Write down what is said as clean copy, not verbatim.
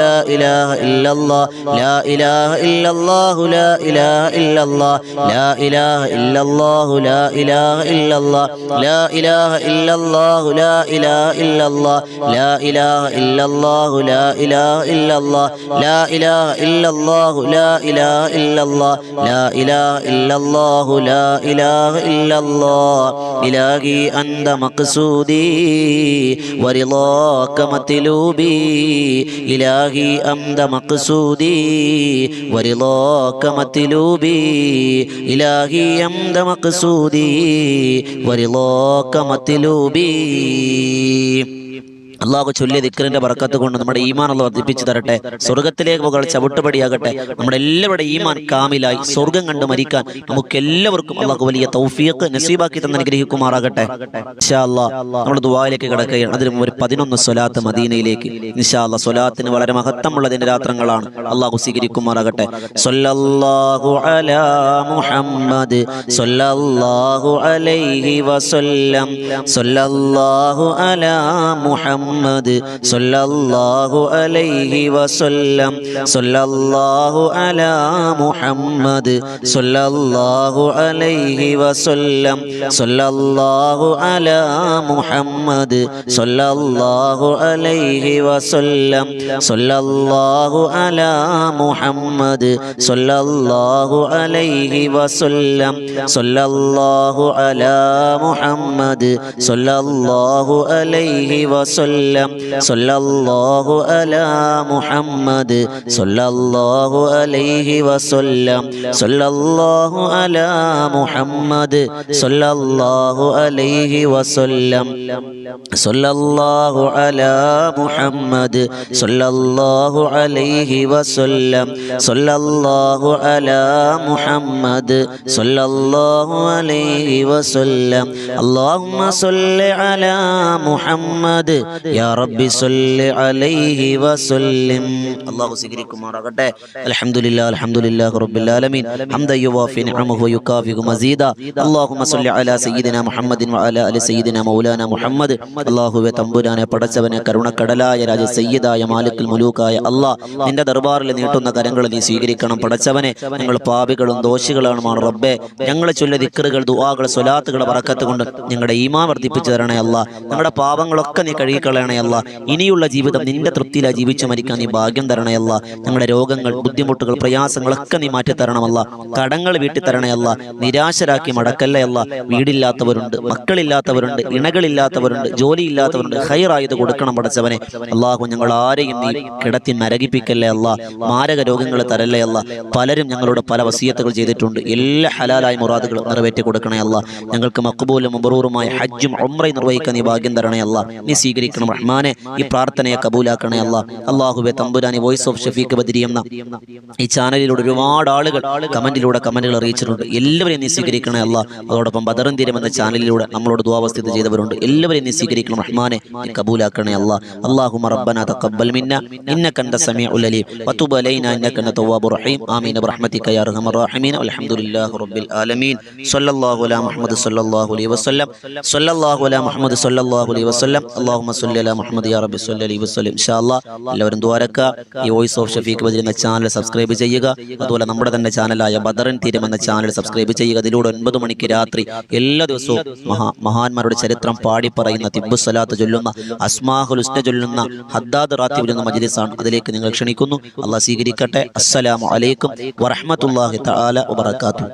لا إله إلا الله لا إله إلا الله لا إله إلا الله لا إله إلا الله لا إله إلا الله لا إله إلا الله لا إله إلا الله لا إله إلا الله لا إله إلا الله لا إله إلا الله لا إله إلا الله لا إله إلا الله لا إله إلا الله إلهي أنت مقصودي ورضاك مطلوبي إلهي أنت مقصودي ورضاك مطلوبي إلهي أنت مقصودي ورضاك مطلوبي അള്ളാഹു ചൊല്ലിയ ദിക്റിന്റെ ബർക്കത്ത് കൊണ്ട് നമ്മുടെ ഈമാൻ അള്ളാഹു വർദ്ധിപ്പിച്ചു തരട്ടെ. സ്വർഗത്തിലേക്ക് പോകാൻ ചവിട്ടുപടിയാകട്ടെ. നമ്മുടെ എല്ലാവരുടെ ഈമാൻ കാമിലായി സ്വർഗം കണ്ട് മരിക്കാൻ നമുക്ക് എല്ലാവർക്കും അള്ളാഹു വലിയ തൗഫീഖ് നസീബാക്കി തന്ന് അനുഗ്രഹിക്കുമാറാകട്ടെ. ഇൻഷാ അല്ലാഹ് നമ്മൾ ദുആയിലേക്ക് കടക്കുകയാണ്. അതിന് മുമ്പ് 11 സ്വലാത്ത് മദീനയിലേക്ക്. ഇൻഷാ അല്ലാഹ് സ്വലാത്തിന് വളരെ മഹത്വമുള്ള ദിനരാത്രങ്ങളാണ്. അള്ളാഹു സ്വീകരിക്കുമാറാകട്ടെ. സ്വല്ലല്ലാഹു അലാ മുഹമ്മദ് സ്വല്ലല്ലാഹു അലൈഹി വസല്ലം സ്വല്ലല്ലാഹു അലാ മുഹമ്മദ് സല്ലല്ലാഹു അലൈഹി വസല്ലം സല്ലല്ലാഹു അലാ മുഹമ്മദ് സല്ലല്ലാഹു അലൈഹി വസല്ലം സല്ലല്ലാഹു അലാ മുഹമ്മദ് സല്ലല്ലാഹു അലൈഹി വസല്ലം സല്ലല്ലാഹു അലാ മുഹമ്മദ് സല്ലല്ലാഹു അലൈഹി വസല്ലം സല്ലല്ലാഹു അലാ മുഹമ്മദ് സല്ലല്ലാഹു അലൈഹി വസല്ലം സല്ലല്ലാഹു അലാ മുഹമ്മദ് സല്ലല്ലാഹു അലൈഹി വസല്ലം സല്ലല്ലാഹു അലാ മുഹമ്മദ് സല്ലല്ലാഹു അലൈഹി വസല്ലം സല്ലല്ലാഹു അലാ മുഹമ്മദ് സല്ലല്ലാഹു അലൈഹി വസല്ലം സല്ലല്ലാഹു അലാ മുഹമ്മദ് സല്ലല്ലാഹു അലൈഹി വസല്ലം അല്ലാഹുമ്മ സ്വല്ലി അലാ മുഹമ്മദ് യാ റബ്ബി സ്വല്ലി അലൈഹി വസല്ലം. അല്ലാഹു സ്വീകരിക്കുമാറാകട്ടെ. അൽഹംദുലില്ലാഹി അൽഹംദുലില്ലാഹി റബ്ബിൽ ആലമീൻ ഹംദൻ യുവാഫി നിഅമഹു വയുകാഫിഉ മസീദ. അല്ലാഹുമ്മ സ്വല്ലി അലാ സയ്യിദിനാ മുഹമ്മദിൻ വഅലാ അലി സയ്യിദിനാ മൗലാനാ മുഹമ്മദ്. അല്ലാഹുവേ തമ്പുരാനെ പടച്ചവനെ കരുണക്കടലായ രാജ സയ്യിദായ മാലിക്കുൽ മുലൂക്കായ അല്ലാഹ് നിന്റെ ദർബാറിൽ നീട്ടുന്ന കരങ്ങൾ നീ സ്വീകരിക്കണം. പടച്ചവനെ ഞങ്ങൾ പാപികളും ദോഷികളുമാണ് റബ്ബേ. ഞങ്ങളെ ചൊല്ലിയ ദിക്റുകൾ ദുആകൾ സ്വലാത്തുകൾ ബറക്കത്ത് കൊണ്ട് ഞങ്ങളുടെ ഈമാൻ വർദ്ധിപ്പിച്ചു തരണേ അല്ലാഹ്. ഞങ്ങളുടെ പാപങ്ങളൊക്കെ നീ കഴുകിക്കളയണേ അല്ലാഹ്. ഇനിയുള്ള ജീവിതം നിന്റെ തൃപ്തിയിലായി ജീവിച്ചു മരിക്കാൻ നീ ഭാഗ്യം തരണേ അല്ലാഹ്. ഞങ്ങളുടെ രോഗങ്ങൾ ബുദ്ധിമുട്ടുകൾ പ്രയാസങ്ങളൊക്കെ നീ മാറ്റി തരണമല്ല. കടങ്ങൾ വീട്ടി തരണേ അല്ലാഹ്. നിരാശരാക്കി മടക്കല്ലേ അല്ലാഹ്. വീടില്ലാത്തവരുണ്ട്, മക്കളില്ലാത്തവരുണ്ട്, ഇണകളില്ലാത്തവരുണ്ട്, ജോലിയില്ലാത്തവരുണ്ട്. ഖൈറായത് കൊടുക്കണം പടച്ചവനെ. അല്ലാഹു ഞങ്ങൾ ആരെയും നീ കിടത്തി നരകിപ്പിക്കല്ലേ അല്ലാഹ്. മാരക രോഗങ്ങൾ തരല്ലേ അല്ലാഹ്. പലരും ഞങ്ങളോട് പല വസിയത്തുകൾ ചെയ്തിട്ടുണ്ട്. എല്ലാ ഹലാലായ മുറാദുകളും നിറവേറ്റി കൊടുക്കണേ അല്ലാഹ്. ഞങ്ങൾക്ക് മഖ്ബൂലും മബ്റൂറുമായ ഹജ്ജും ഉംറയും നിർവഹിക്കാൻ നീ ഭാഗ്യം തരണേ അല്ലാഹ്. നീ സ്വീകരിക്കണം റഹ്മാനെ. ഈ പ്രാർത്ഥനയെ കബൂലാക്കണേ അല്ലാഹ്. അല്ലാഹുവേ തമ്പുരാനെ വോയിസ് ഓഫ് ഷഫീഖ് ബദരി എന്ന ഈ ചാനലിലൂടെ ഒരുപാട് ആളുകൾ കമന്റുകൾ അറിയിച്ചിട്ടുണ്ട്. എല്ലാവരെയും നീ സ്വീകരിക്കണേ അല്ലാഹ്. അതോടൊപ്പം ബദറുൻ തീരം എന്ന ചാനലിലൂടെ നമ്മളോട് ദുആ വസിയത്ത് ചെയ്തവരുണ്ട്. എല്ലാവരെയും നീ സ്വീകരിക്കണം റഹ്മാനെ. നീ കബൂലാക്കണേ അല്ലാഹ്. അല്ലാഹുമ്മ റബ്ബനാ തഖബ്ബൽ മിന്നാ ഇന്നക അൻത സമീഉൽ അലീം വതുബ് അലൈനാ ഇന്നക അൻത തവ്വാബുർ റഹീം. ആമീൻ ബിറഹ്മതിക യാ അർഹമർ റഹീമീൻ. അൽഹംദുലില്ലാഹി റബ്ബിൽ ആലമീൻ. സ്വല്ലല്ലാഹു അലാ മുഹമ്മദ് സ്വല്ലല്ലാഹു അലൈഹി വസല്ലം സ്വല്ലല്ലാഹു അലാ മുഹമ്മദ് സ്വല്ലല്ലാഹു അലൈഹി വസല്ലം അല്ലാഹുമ്മ സ്വല്ലി അലാ മുഹമ്മദ് യാ റബ്ബി സ്വല്ലി അലൈഹി വസല്ലം. ഇൻഷാ അല്ലാഹ് എല്ലാവരും ദുആരക്ക. ഈ വോയിസ് ഓഫ് ഷഫീഖ് ബദരി എന്ന ചാനൽ സബ്സ്ക്രൈബ് ചെയ്യുക. അതുപോലെ നമ്മുടെ തന്നെ ചാനലായ ബദറുൻ തീരം എന്ന ചാനൽ സബ്സ്ക്രൈബ് ചെയ്യുക. അതിലൂടെ 9 മണിക്ക് രാത്രി എല്ലാ ദിവസവും മഹാന്മാരുടെ ചരിത്രം പാടി പറയുന്ന തിബ്ബു സ്വലാത്ത് ചൊല്ലുന്ന അസ്മാഉൽ ഹുസ്ന ചൊല്ലുന്ന ഹദ്ദാദ് റാത്തിബ് എന്ന മജ്ലിസാണ്. അതിലേക്ക് നിങ്ങൾ ക്ഷണിക്കുന്നു. അല്ലാഹ് സ്വീകരിക്കട്ടെ. അസ്സലാമു അലൈക്കും വറഹ്മത്തുള്ളാഹി തആല വബറകാതുഹു.